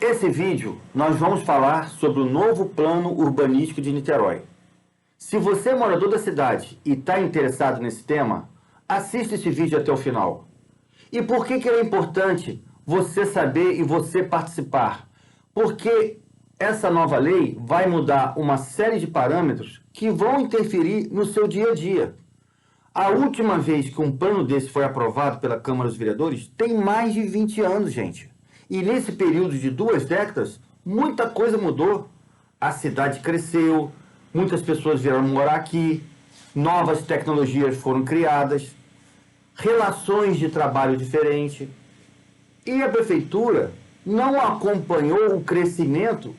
Esse vídeo nós vamos falar sobre o novo plano urbanístico de Niterói. Se você é morador da cidade e está interessado nesse tema, assista esse vídeo até o final. E por que é importante você saber e você participar? Porque essa nova lei vai mudar uma série de parâmetros que vão interferir no seu dia a dia. A última vez que um plano desse foi aprovado pela Câmara dos Vereadores tem mais de 20 anos, gente. E nesse período de 2 décadas, muita coisa mudou. A cidade cresceu, muitas pessoas vieram morar aqui, novas tecnologias foram criadas, relações de trabalho diferentes. E a prefeitura não acompanhou o crescimento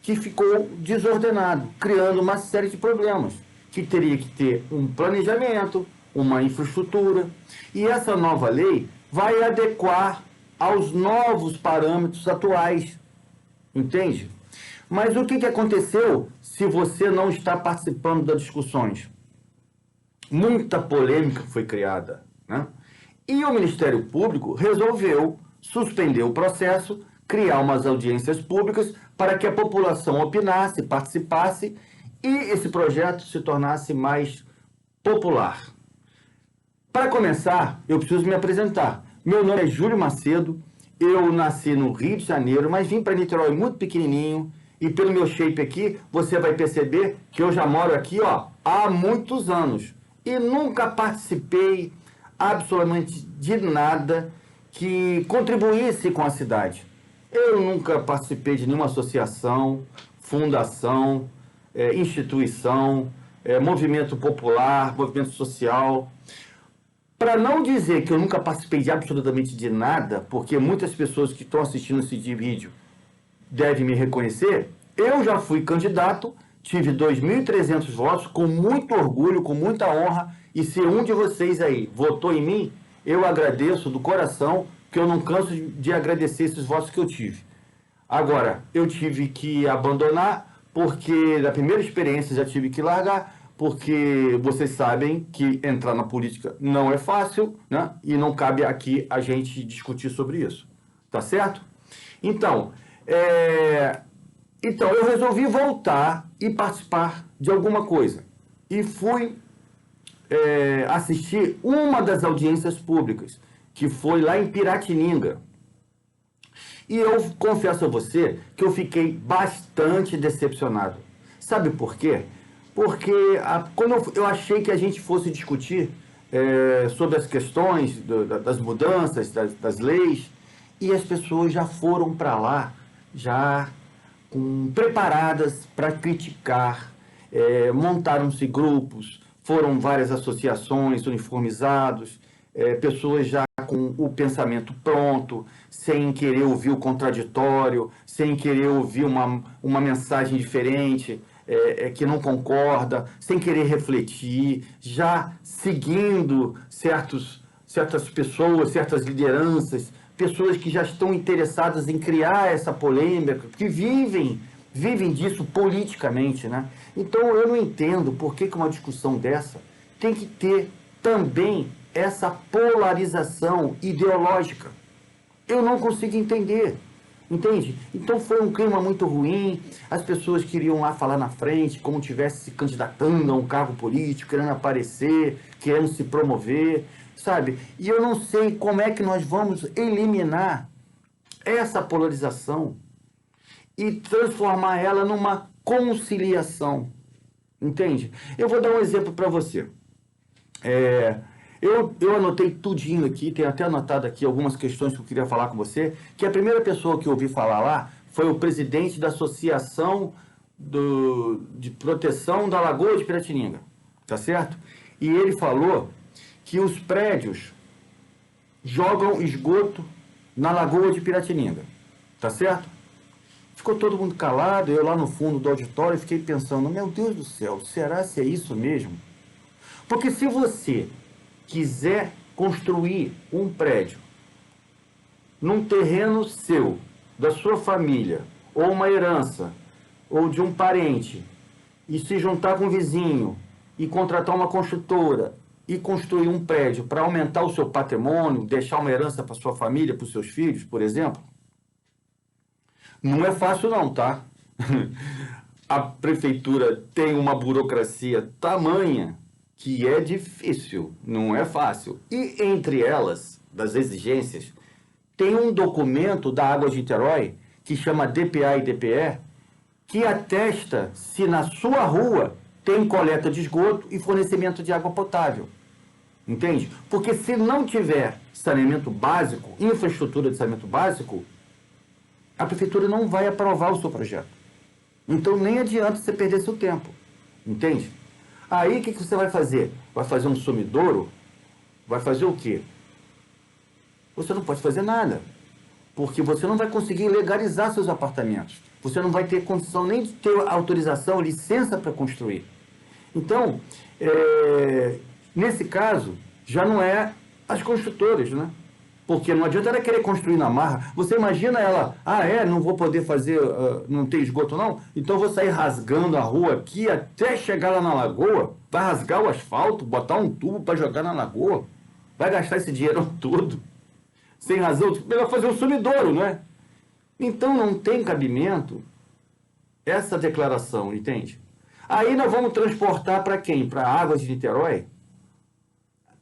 que ficou desordenado, criando uma série de problemas, que teria que ter um planejamento, uma infraestrutura, e essa nova lei vai adequar aos novos parâmetros atuais, entende? Mas o que aconteceu se você não está participando das discussões? Muita polêmica foi criada, né? E o Ministério Público resolveu suspender o processo, criar umas audiências públicas para que a população opinasse, participasse e esse projeto se tornasse mais popular. Para começar, eu preciso me apresentar. Meu nome é Júlio Macedo, eu nasci no Rio de Janeiro, mas vim para Niterói muito pequenininho e pelo meu shape aqui, você vai perceber que eu já moro aqui há muitos anos e nunca participei absolutamente de nada que contribuísse com a cidade. Eu nunca participei de nenhuma associação, fundação, instituição, movimento popular, movimento social. Para não dizer que eu nunca participei de absolutamente de nada, porque muitas pessoas que estão assistindo esse vídeo devem me reconhecer, eu já fui candidato, tive 2.300 votos, com muito orgulho, com muita honra, e se um de vocês aí votou em mim, eu agradeço do coração, que eu não canso de agradecer esses votos que eu tive. Agora, eu tive que abandonar, porque na primeira experiência já tive que largar, porque vocês sabem que entrar na política não é fácil, né? E não cabe aqui a gente discutir sobre isso, tá certo? Então, eu resolvi voltar e participar de alguma coisa. E fui assistir uma das audiências públicas, que foi lá em Piratininga. E eu confesso a você que eu fiquei bastante decepcionado. Sabe por quê? Porque quando eu achei que a gente fosse discutir sobre as questões das mudanças, das leis, e as pessoas já foram para lá, já preparadas para criticar, montaram-se grupos, foram várias associações uniformizados, pessoas já com o pensamento pronto, sem querer ouvir o contraditório, sem querer ouvir uma mensagem diferente, que não concorda, sem querer refletir, já seguindo certas pessoas, certas lideranças, pessoas que já estão interessadas em criar essa polêmica, que vivem disso politicamente, né? Então eu não entendo por que uma discussão dessa tem que ter também essa polarização ideológica. Eu não consigo entender, entende? Então foi um clima muito ruim, as pessoas queriam lá falar na frente, como tivesse se candidatando a um cargo político, querendo aparecer, querendo se promover, sabe? E eu não sei como é que nós vamos eliminar essa polarização e transformar ela numa conciliação, entende? Eu vou dar um exemplo para você. Eu anotei tudinho aqui, tenho até anotado aqui algumas questões que eu queria falar com você, que a primeira pessoa que eu ouvi falar lá foi o presidente da Associação de Proteção da Lagoa de Piratininga, tá certo? E ele falou que os prédios jogam esgoto na Lagoa de Piratininga, tá certo? Ficou todo mundo calado, eu lá no fundo do auditório fiquei pensando, meu Deus do céu, será se é isso mesmo? Porque se você quiser construir um prédio num terreno seu, da sua família, ou uma herança, ou de um parente, e se juntar com um vizinho, e contratar uma construtora, e construir um prédio para aumentar o seu patrimônio, deixar uma herança para sua família, para os seus filhos, por exemplo, Não é fácil não, tá? A prefeitura tem uma burocracia tamanha que é difícil, não é fácil. E entre elas, das exigências, tem um documento da Águas de Niterói, que chama DPA e DPE, que atesta se na sua rua tem coleta de esgoto e fornecimento de água potável. Entende? Porque se não tiver saneamento básico, infraestrutura de saneamento básico, a prefeitura não vai aprovar o seu projeto. Então nem adianta você perder seu tempo. Entende? Aí o que você vai fazer? Vai fazer um sumidouro? Vai fazer o quê? Você não pode fazer nada. Porque você não vai conseguir legalizar seus apartamentos. Você não vai ter condição nem de ter autorização, licença para construir. Então, nesse caso, já não é as construtoras, né? Porque não adianta ela querer construir na marra. Você imagina ela, não vou poder fazer, não tem esgoto não? Então eu vou sair rasgando a rua aqui até chegar lá na lagoa, vai rasgar o asfalto, botar um tubo para jogar na lagoa, vai gastar esse dinheiro todo. Sem razão, melhor fazer um sumidouro, não é? Então não tem cabimento essa declaração, entende? Aí nós vamos transportar para quem? Para Águas de Niterói?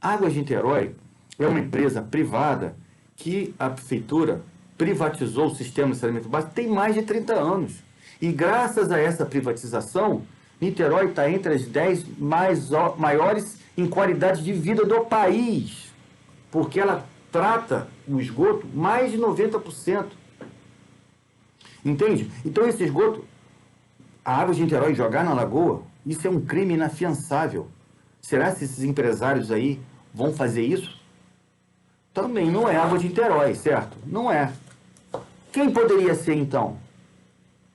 Águas de Niterói é uma empresa privada que a prefeitura privatizou o sistema de saneamento básico tem mais de 30 anos. E graças a essa privatização, Niterói está entre as 10 maiores em qualidade de vida do país, porque ela trata o esgoto mais de 90%. Entende? Então esse esgoto, a Água de Niterói jogar na lagoa, isso é um crime inafiançável. Será que esses empresários aí vão fazer isso? Também não é Água de Niterói, certo? Não é. Quem poderia ser então?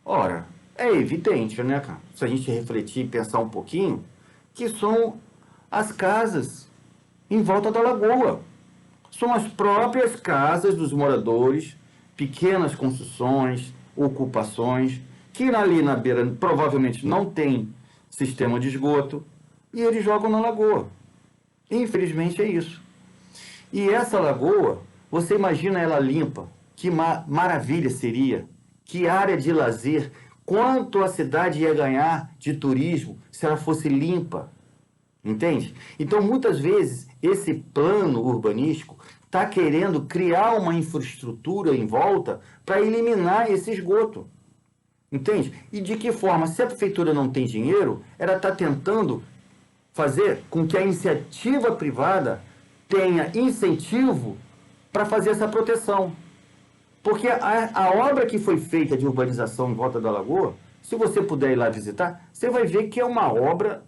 Ora, é evidente, né, cara? Se a gente refletir e pensar um pouquinho, que são as casas em volta da lagoa. São as próprias casas dos moradores, pequenas construções, ocupações, que ali na beira provavelmente não tem sistema de esgoto, e eles jogam na lagoa. Infelizmente é isso. E essa lagoa, você imagina ela limpa, que maravilha seria, que área de lazer, quanto a cidade ia ganhar de turismo se ela fosse limpa, entende? Então, muitas vezes, esse plano urbanístico está querendo criar uma infraestrutura em volta para eliminar esse esgoto, entende? E de que forma? Se a prefeitura não tem dinheiro, ela está tentando fazer com que a iniciativa privada tenha incentivo para fazer essa proteção. Porque a obra que foi feita de urbanização em volta da lagoa, se você puder ir lá visitar, você vai ver que é uma obra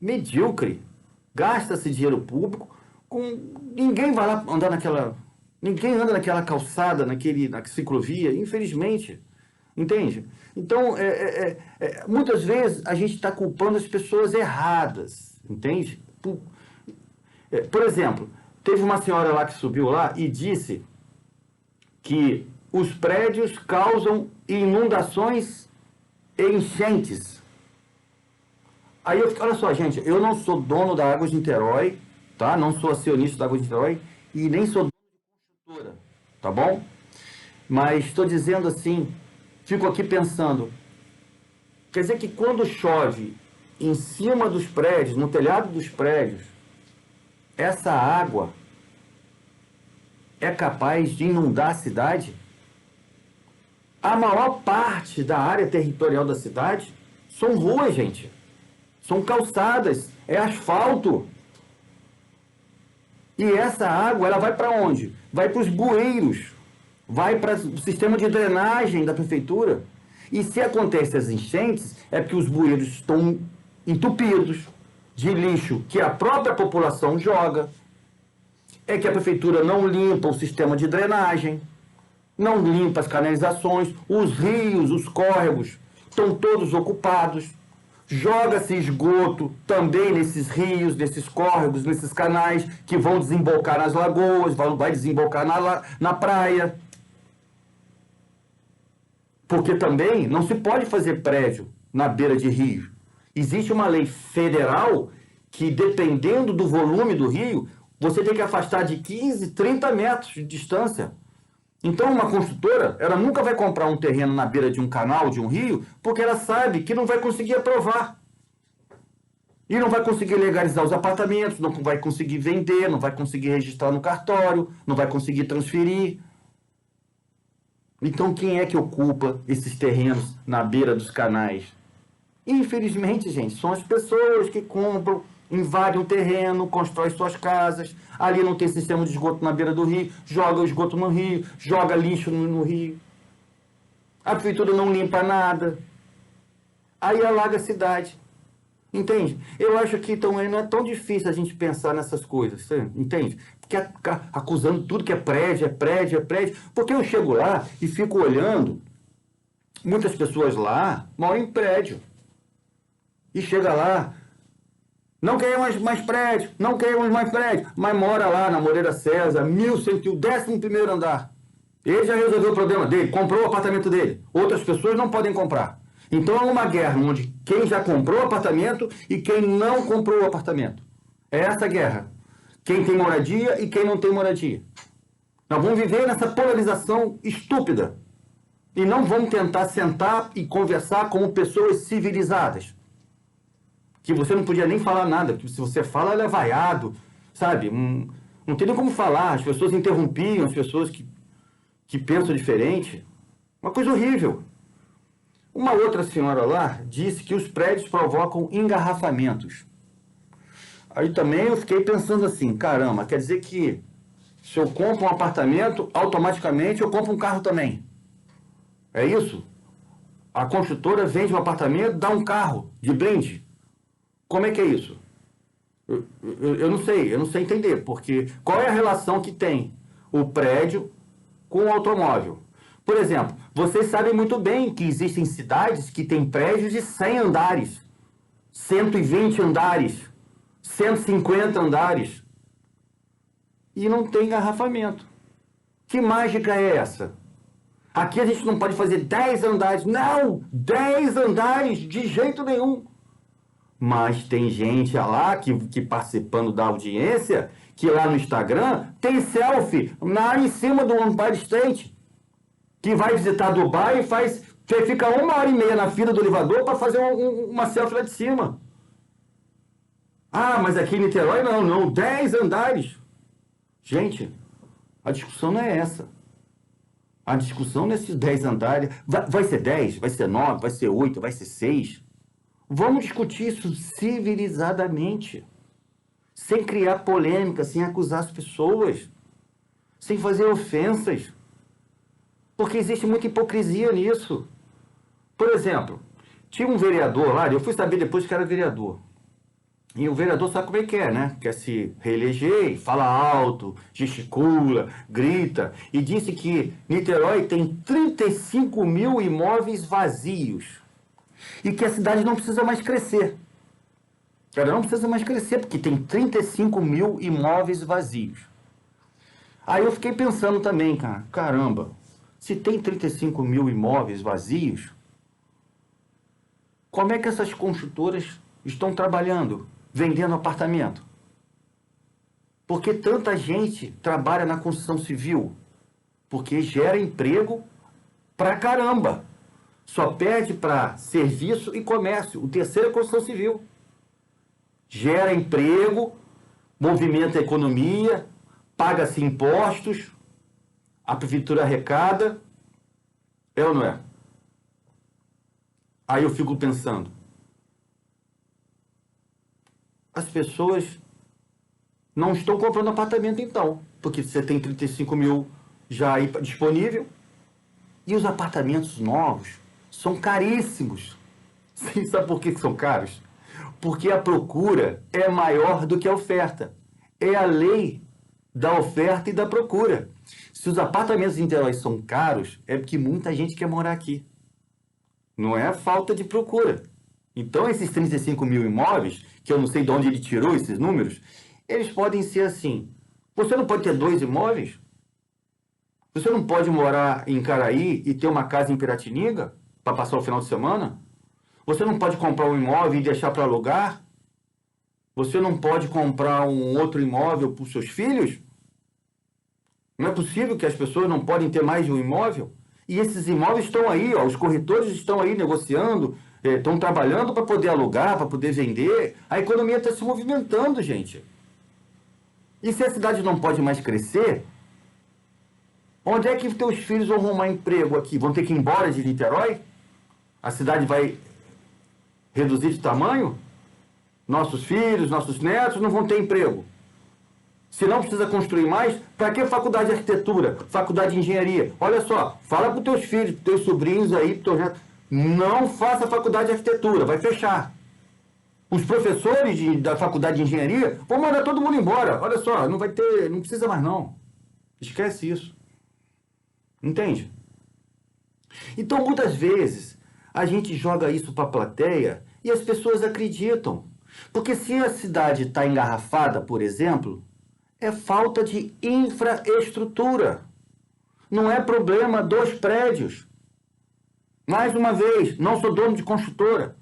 medíocre. Gasta-se dinheiro público, ninguém vai lá andar ninguém anda naquela calçada, na ciclovia, infelizmente. Entende? Então, muitas vezes a gente está culpando as pessoas erradas, entende? Por exemplo, teve uma senhora lá que subiu lá e disse que os prédios causam inundações e enchentes. Aí olha só, gente, eu não sou dono da Águas de Niterói, tá? Não sou acionista da Águas de Niterói e nem sou dono de construtora, tá bom? Mas estou dizendo assim, fico aqui pensando, quer dizer que quando chove em cima dos prédios, no telhado dos prédios, essa água é capaz de inundar a cidade? A maior parte da área territorial da cidade são ruas, gente. São calçadas, é asfalto. E essa água, ela vai para onde? Vai para os bueiros, vai para o sistema de drenagem da prefeitura. E se acontecem as enchentes, é porque os bueiros estão entupidos de lixo que a própria população joga. É que a prefeitura não limpa o sistema de drenagem, não limpa as canalizações, os rios, os córregos estão todos ocupados. Joga-se esgoto também nesses rios, nesses córregos, nesses canais que vão desembocar nas lagoas, vai desembocar na praia. Porque também não se pode fazer prédio na beira de rio. Existe uma lei federal que, dependendo do volume do rio, você tem que afastar de 15, 30 metros de distância. Então, uma construtora, ela nunca vai comprar um terreno na beira de um canal, de um rio, porque ela sabe que não vai conseguir aprovar. E não vai conseguir legalizar os apartamentos, não vai conseguir vender, não vai conseguir registrar no cartório, não vai conseguir transferir. Então, quem é que ocupa esses terrenos na beira dos canais? Infelizmente, gente, são as pessoas que compram, invadem o terreno, constroem suas casas. Ali não tem sistema de esgoto na beira do rio, joga o esgoto no rio, joga lixo no rio. A prefeitura não limpa nada. Aí alaga a cidade. Entende? Eu acho que então não é tão difícil a gente pensar nessas coisas, você entende? Porque acusando tudo que é prédio, é prédio, é prédio. Porque eu chego lá e fico olhando, muitas pessoas lá moram em prédio. E chega lá, não queremos mais prédio, não queremos mais prédio, mas mora lá na Moreira César, 1101, 11º andar. Ele já resolveu o problema dele, comprou o apartamento dele. Outras pessoas não podem comprar. Então é uma guerra onde quem já comprou o apartamento e quem não comprou o apartamento. É essa guerra. Quem tem moradia e quem não tem moradia. Nós vamos viver nessa polarização estúpida. E não vamos tentar sentar e conversar como pessoas civilizadas. Que você não podia nem falar nada, que se você fala, ela é vaiado, sabe? Não tem nem como falar, as pessoas interrompiam, as pessoas que pensam diferente. Uma coisa horrível. Uma outra senhora lá disse que os prédios provocam engarrafamentos. Aí também eu fiquei pensando assim, caramba, quer dizer que se eu compro um apartamento, automaticamente eu compro um carro também. É isso? A construtora vende um apartamento, dá um carro de blinde. Como é que é isso? Eu não sei entender, porque qual é a relação que tem o prédio com o automóvel? Por exemplo, vocês sabem muito bem que existem cidades que têm prédios de 100 andares, 120 andares, 150 andares, e não tem engarrafamento. Que mágica é essa? Aqui a gente não pode fazer 10 andares, não! 10 andares de jeito nenhum! Mas tem gente lá que participando da audiência, que lá no Instagram tem selfie lá em cima do Empire State, que vai visitar Dubai e fica 1h30 na fila do elevador para fazer uma selfie lá de cima. Ah, mas aqui em Niterói não, 10 andares. Gente, a discussão não é essa. A discussão nesses 10 andares, vai ser 10, vai ser 9, vai ser 8, vai ser 6. Vamos discutir isso civilizadamente, sem criar polêmica, sem acusar as pessoas, sem fazer ofensas, porque existe muita hipocrisia nisso. Por exemplo, tinha um vereador lá, eu fui saber depois que era vereador, e o vereador sabe como é que é, né? Quer se reeleger, fala alto, gesticula, grita, e disse que Niterói tem 35 mil imóveis vazios. E que a cidade não precisa mais crescer. Ela não precisa mais crescer, porque tem 35 mil imóveis vazios. Aí eu fiquei pensando também, cara, caramba, se tem 35 mil imóveis vazios, como é que essas construtoras estão trabalhando, vendendo apartamento? Porque tanta gente trabalha na construção civil, porque gera emprego pra caramba. Só perde para serviço e comércio. O terceiro é a construção civil. Gera emprego, movimenta a economia, paga-se impostos, a prefeitura arrecada. É ou não é? Aí eu fico pensando, as pessoas não estão comprando apartamento então, porque você tem 35 mil já aí disponível, e os apartamentos novos são caríssimos. Você sabe por que são caros? Porque a procura é maior do que a oferta. É a lei da oferta e da procura. Se os apartamentos em Niterói são caros, é porque muita gente quer morar aqui. Não é a falta de procura. Então, esses 35 mil imóveis, que eu não sei de onde ele tirou esses números, eles podem ser assim. Você não pode ter 2 imóveis? Você não pode morar em Caraí e ter uma casa em Piratininga para passar o final de semana? Você não pode comprar um imóvel e deixar para alugar? Você não pode comprar um outro imóvel para os seus filhos? Não é possível que as pessoas não podem ter mais de um imóvel? E esses imóveis estão aí, ó, os corretores estão aí negociando, estão trabalhando para poder alugar, para poder vender. A economia está se movimentando, gente. E se a cidade não pode mais crescer, onde é que teus filhos vão arrumar emprego aqui? Vão ter que ir embora de Niterói? A cidade vai reduzir de tamanho? Nossos filhos, nossos netos não vão ter emprego. Se não precisa construir mais, para que faculdade de arquitetura, faculdade de engenharia? Olha só, fala para os teus filhos, para teus sobrinhos aí, para teus netos, não faça faculdade de arquitetura, vai fechar. Os professores da faculdade de engenharia vão mandar todo mundo embora. Olha só, não vai ter, não precisa mais não. Esquece isso. Entende? Então, muitas vezes, a gente joga isso para a plateia e as pessoas acreditam. Porque se a cidade está engarrafada, por exemplo, é falta de infraestrutura. Não é problema dos prédios. Mais uma vez, não sou dono de construtora.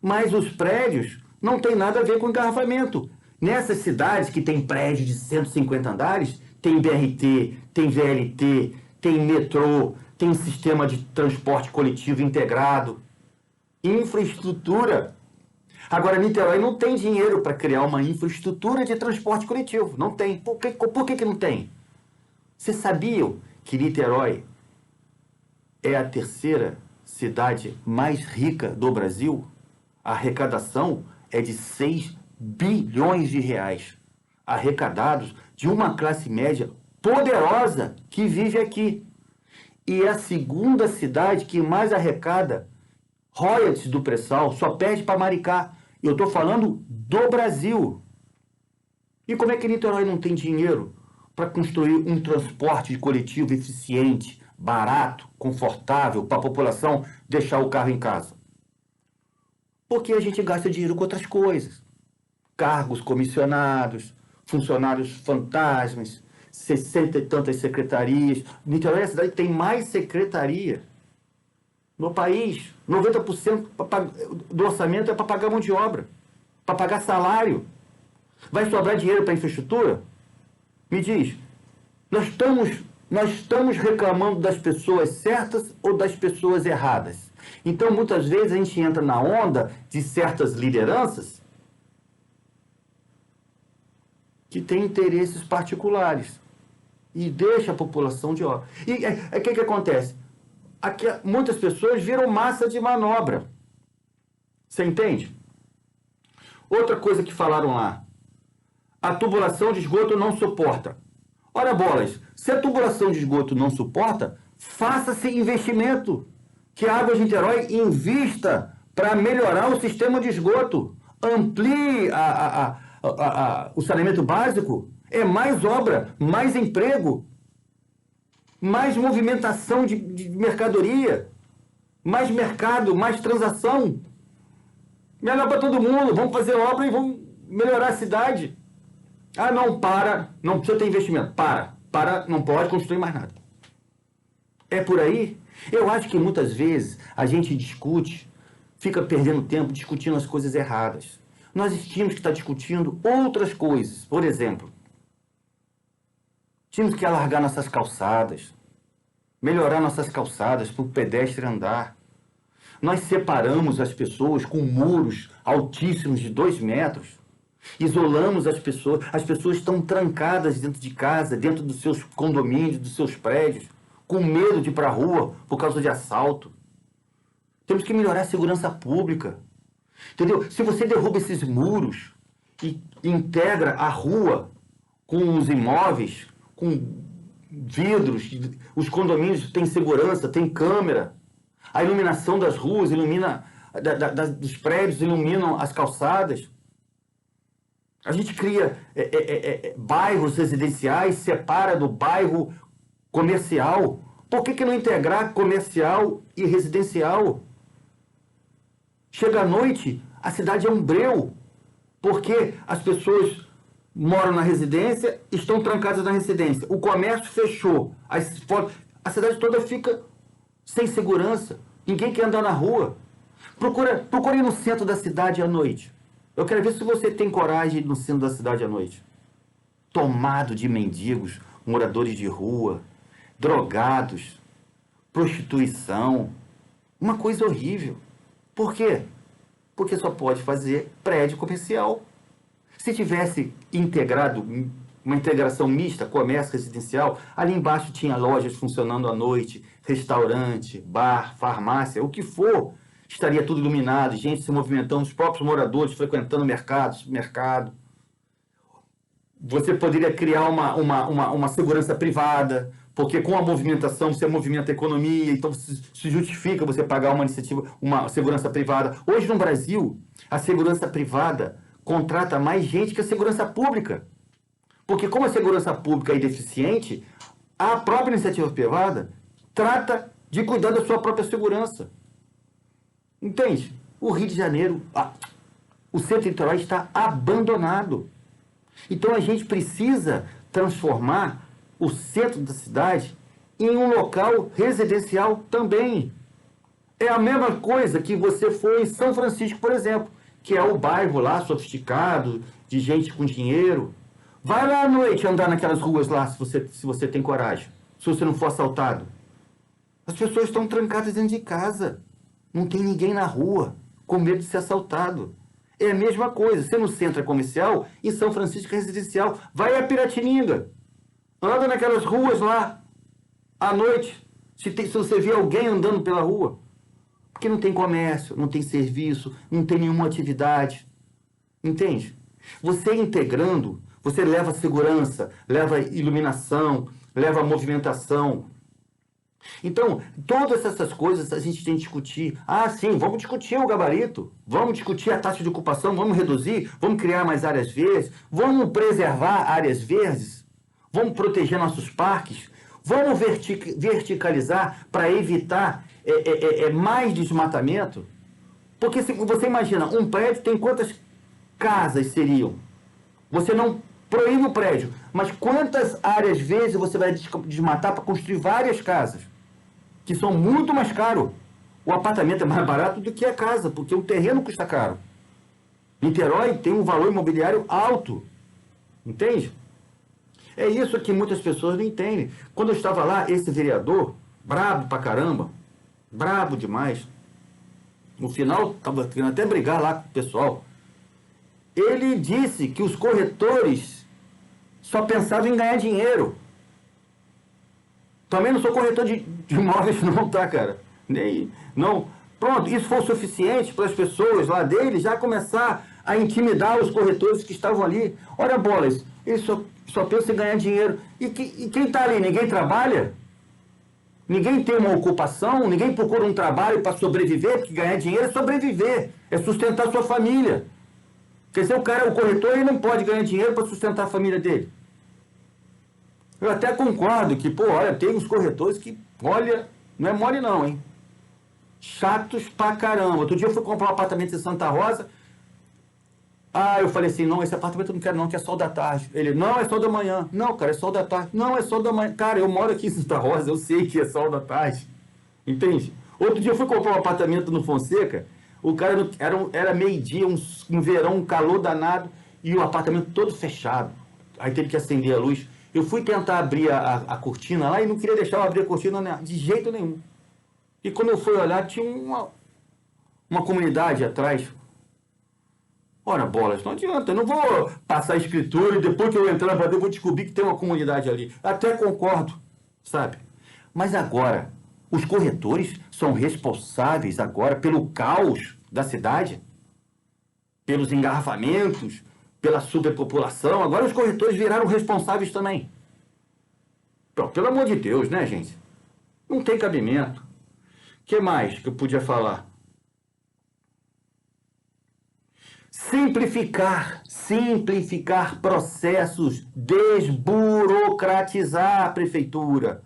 Mas os prédios não tem nada a ver com engarrafamento. Nessas cidades que tem prédio de 150 andares, tem BRT, tem VLT, tem metrô, tem sistema de transporte coletivo integrado. Infraestrutura. Agora, Niterói não tem dinheiro para criar uma infraestrutura de transporte coletivo. Não tem. Por que não tem? Vocês sabiam que Niterói é a terceira cidade mais rica do Brasil? A arrecadação é de 6 bilhões de reais. Arrecadados de uma classe média poderosa que vive aqui. E é a segunda cidade que mais arrecada royalties do pré-sal, só perde para Maricá. Eu estou falando do Brasil. E como é que Niterói não tem dinheiro para construir um transporte coletivo eficiente, barato, confortável, para a população deixar o carro em casa? Porque a gente gasta dinheiro com outras coisas. Cargos comissionados, funcionários fantasmas, 60 e tantas secretarias. Niterói é a cidade que tem mais secretaria no país. 90% do orçamento é para pagar mão de obra, para pagar salário. Vai sobrar dinheiro para infraestrutura? Me diz, nós estamos reclamando das pessoas certas ou das pessoas erradas? Então, muitas vezes, a gente entra na onda de certas lideranças que têm interesses particulares e deixa a população de obra. E o que acontece? Aqui, muitas pessoas viram massa de manobra. Você entende? Outra coisa que falaram lá. A tubulação de esgoto não suporta. Ora bolas, se a tubulação de esgoto não suporta, faça-se investimento. Que a Águas de Niterói invista para melhorar o sistema de esgoto. Amplie o saneamento básico. É mais obra, mais emprego, mais movimentação de mercadoria, mais mercado, mais transação. Melhor para todo mundo. Vamos fazer obra e vamos melhorar a cidade. Ah, não, não precisa ter investimento. Não pode construir mais nada. É por aí? Eu acho que muitas vezes a gente discute, fica perdendo tempo discutindo as coisas erradas. Nós tínhamos que estar discutindo outras coisas. Por exemplo, tínhamos que alargar nossas calçadas, melhorar nossas calçadas para o pedestre andar. Nós separamos as pessoas com muros altíssimos de 2 metros. Isolamos as pessoas estão trancadas dentro de casa, dentro dos seus condomínios, dos seus prédios, com medo de ir para a rua por causa de assalto. Temos que melhorar a segurança pública. Entendeu? Se você derruba esses muros e integra a rua com os imóveis, com vidros, os condomínios têm segurança, tem câmera, a iluminação das ruas ilumina, dos prédios iluminam as calçadas. A gente cria bairros residenciais, separa do bairro comercial. Por que não integrar comercial e residencial? Chega à noite, a cidade é um breu, porque as pessoas moram na residência, estão trancadas na residência. O comércio fechou, a cidade toda fica sem segurança. Ninguém quer andar na rua. Procure ir no centro da cidade à noite. Eu quero ver se você tem coragem de ir no centro da cidade à noite. Tomado de mendigos, moradores de rua, drogados, prostituição. Uma coisa horrível. Por quê? Porque só pode fazer prédio comercial. Se tivesse integrado, uma integração mista, comércio residencial, ali embaixo tinha lojas funcionando à noite, restaurante, bar, farmácia, o que for, estaria tudo iluminado, gente se movimentando, os próprios moradores frequentando mercado, supermercado. Você poderia criar uma segurança privada, porque com a movimentação você movimenta a economia, então se justifica você pagar uma iniciativa, uma segurança privada. Hoje no Brasil, a segurança privada contrata mais gente que a segurança pública. Porque como a segurança pública é deficiente, a própria iniciativa privada trata de cuidar da sua própria segurança. Entende? O Rio de Janeiro, o centro litoral está abandonado. Então a gente precisa transformar o centro da cidade em um local residencial também. É a mesma coisa que você foi em São Francisco, por exemplo, que é o bairro lá sofisticado, de gente com dinheiro. Vai lá à noite andar naquelas ruas lá, se você tem coragem, se você não for assaltado. As pessoas estão trancadas dentro de casa. Não tem ninguém na rua, com medo de ser assaltado. É a mesma coisa. Você no centro é comercial, em São Francisco é residencial. Vai a Piratininga. Anda naquelas ruas lá, à noite. Se você vê alguém andando pela rua. Porque não tem comércio, não tem serviço, não tem nenhuma atividade. Entende? Você integrando, você leva segurança, leva iluminação, leva movimentação. Então, todas essas coisas a gente tem que discutir. Ah, sim, vamos discutir o gabarito, vamos discutir a taxa de ocupação, vamos reduzir, vamos criar mais áreas verdes, vamos preservar áreas verdes, vamos proteger nossos parques, vamos verticalizar para evitar mais desmatamento. Porque se você imagina, um prédio tem quantas casas seriam? Você não proíbe o prédio, mas quantas áreas verdes você vai desmatar para construir várias casas? Que são muito mais caros. O apartamento é mais barato do que a casa, porque o terreno custa caro. Niterói tem um valor imobiliário alto. Entende? É isso que muitas pessoas não entendem. Quando eu estava lá, esse vereador, brabo pra caramba, brabo demais, no final, estava querendo até brigar lá com o pessoal, ele disse que os corretores só pensavam em ganhar dinheiro. Também não sou corretor de imóveis não, tá, cara? Não. Pronto, isso foi o suficiente para as pessoas lá dele já começar a intimidar os corretores que estavam ali. Ora, bolas, eles só pensam em ganhar dinheiro. E quem está ali? Ninguém trabalha? Ninguém tem uma ocupação? Ninguém procura um trabalho para sobreviver? Porque ganhar dinheiro é sobreviver, é sustentar sua família. Quer dizer, o corretor, ele não pode ganhar dinheiro para sustentar a família dele. Eu até concordo que, olha, tem uns corretores que, olha, não é mole não, hein? Chatos pra caramba. Outro dia eu fui comprar um apartamento em Santa Rosa. Eu falei assim, não, esse apartamento eu não quero não, que é sol da tarde. Ele, não, é sol da manhã. Não, cara, é sol da tarde. Não, é sol da manhã. Cara, eu moro aqui em Santa Rosa, eu sei que é sol da tarde. Entende? Outro dia eu fui comprar um apartamento no Fonseca, o cara era meio-dia, um verão, um calor danado, e o apartamento todo fechado. Aí teve que acender a luz. Eu fui tentar abrir a cortina lá e não queria deixar eu abrir a cortina de jeito nenhum. E quando eu fui olhar, tinha uma comunidade atrás. Ora, bolas, não adianta, eu não vou passar a escritura e depois que eu entrar para dentro eu vou descobrir que tem uma comunidade ali. Até concordo, sabe? Mas agora, os corretores são responsáveis agora pelo caos da cidade, pelos engarrafamentos, pela superpopulação. Agora os corretores viraram responsáveis também. Pelo amor de Deus, né, gente? Não tem cabimento. O que mais que eu podia falar? Simplificar processos, desburocratizar a prefeitura.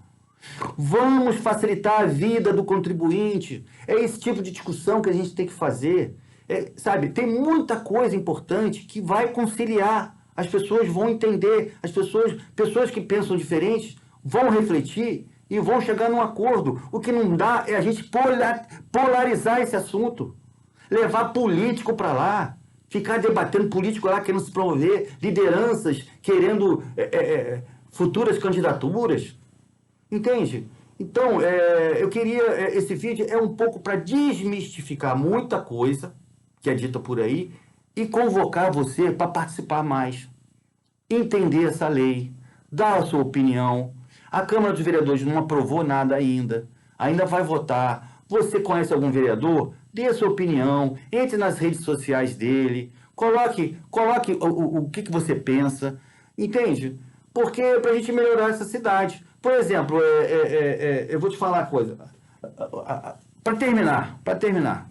Vamos facilitar a vida do contribuinte. É esse tipo de discussão que a gente tem que fazer. Sabe, tem muita coisa importante que vai conciliar. As pessoas vão entender, pessoas que pensam diferente vão refletir e vão chegar num acordo. O que não dá é a gente polarizar esse assunto, levar político para lá, ficar debatendo político lá querendo se promover, lideranças querendo futuras candidaturas. Entende? Então, eu queria, esse vídeo é um pouco para desmistificar muita coisa que é dita por aí e convocar você para participar mais, entender essa lei, dar a sua opinião. A Câmara dos Vereadores não aprovou nada ainda vai votar. Você conhece algum vereador? Dê a sua opinião, entre nas redes sociais dele, coloque o que você pensa, entende? Porque é para a gente melhorar essa cidade. Por exemplo, eu vou te falar uma coisa. Para terminar,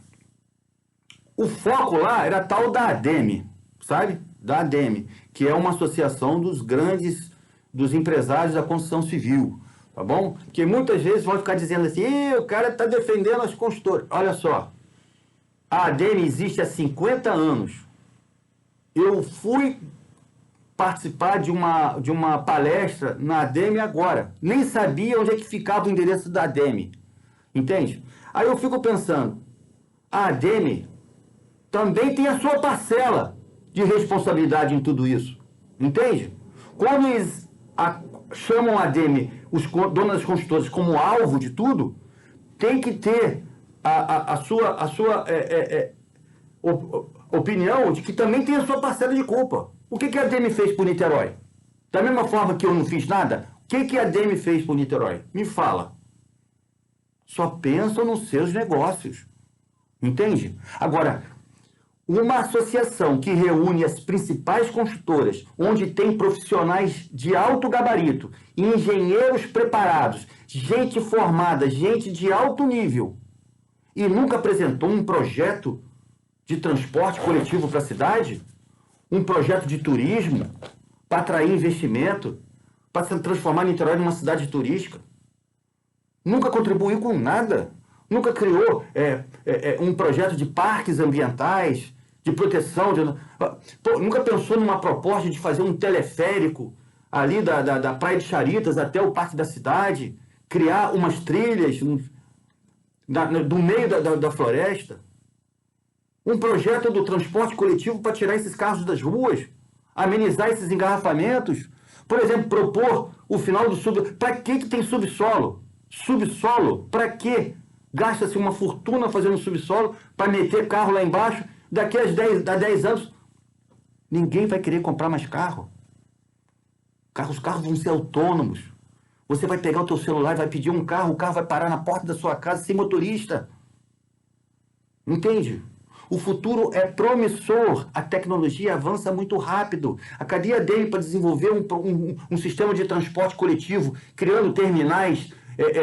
o foco lá era tal da ADEME, sabe? Da ADEME, que é uma associação dos empresários da construção civil, tá bom? Que muitas vezes vão ficar dizendo assim, o cara está defendendo as construtoras. Olha só, a ADEME existe há 50 anos. Eu fui participar de uma palestra na ADEME agora. Nem sabia onde é que ficava o endereço da ADEME. Entende? Aí eu fico pensando, a ADEME também tem a sua parcela de responsabilidade em tudo isso. Entende? Quando eles chamam a ADEME, os donos das construtoras, como alvo de tudo, tem que ter a sua opinião de que também tem a sua parcela de culpa. O que a ADEME fez por Niterói? Da mesma forma que eu não fiz nada, o que a ADEME fez por Niterói? Me fala. Só pensam nos seus negócios. Entende? Agora, uma associação que reúne as principais construtoras, onde tem profissionais de alto gabarito, engenheiros preparados, gente formada, gente de alto nível, e nunca apresentou um projeto de transporte coletivo para a cidade, um projeto de turismo para atrair investimento, para se transformar Niterói numa cidade turística. Nunca contribuiu com nada. Nunca criou um projeto de parques ambientais, de proteção. Nunca pensou numa proposta de fazer um teleférico ali da Praia de Charitas até o Parque da Cidade, criar umas trilhas do meio da floresta. Um projeto do transporte coletivo para tirar esses carros das ruas, amenizar esses engarrafamentos. Por exemplo, propor o final do Para que tem subsolo? Subsolo? Para quê? Gasta-se uma fortuna fazendo subsolo para meter carro lá embaixo. Daqui a 10 anos, ninguém vai querer comprar mais carro. Os carros vão ser autônomos. Você vai pegar o teu celular e vai pedir um carro, o carro vai parar na porta da sua casa sem motorista. Entende? O futuro é promissor, a tecnologia avança muito rápido. A cadeia dele para desenvolver um sistema de transporte coletivo, criando terminais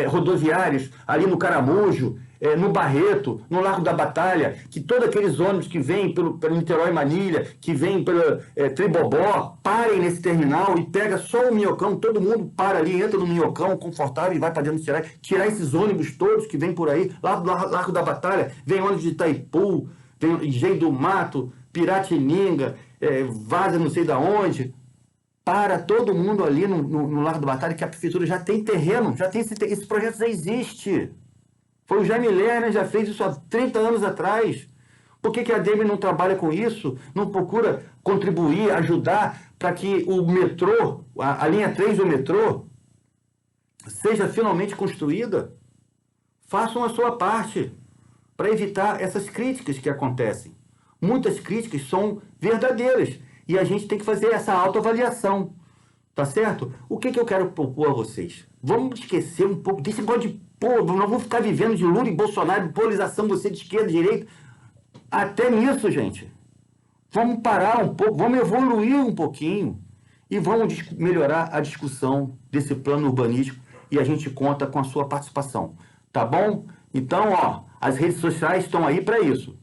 rodoviários ali no Caramujo, no Barreto, no Largo da Batalha, que todos aqueles ônibus que vêm pelo Niterói Manilha, que vêm pelo Tribobó, parem nesse terminal e pega só o minhocão, todo mundo para ali, entra no minhocão confortável e vai para dentro do Niterói, tirar esses ônibus todos que vêm por aí, lá do Largo da Batalha, vem ônibus de Itaipu, tem Engenho do Mato, Piratininga, Vaza não sei da onde, para todo mundo ali no Largo da Batalha, que a prefeitura já tem terreno, já tem esse projeto já existe. Foi o Jaime Lerner, já fez isso há 30 anos atrás. Por que a ADEME não trabalha com isso? Não procura contribuir, ajudar para que o metrô, a linha 3 do metrô, seja finalmente construída? Façam a sua parte para evitar essas críticas que acontecem. Muitas críticas são verdadeiras e a gente tem que fazer essa autoavaliação, tá certo? O que eu quero propor a vocês? Vamos esquecer um pouco desse negócio de povo, não vamos ficar vivendo de Lula e Bolsonaro, de polarização, você de esquerda, de direita. Até nisso, gente. Vamos parar um pouco, vamos evoluir um pouquinho e vamos melhorar a discussão desse plano urbanístico e a gente conta com a sua participação, tá bom? Então, as redes sociais estão aí para isso.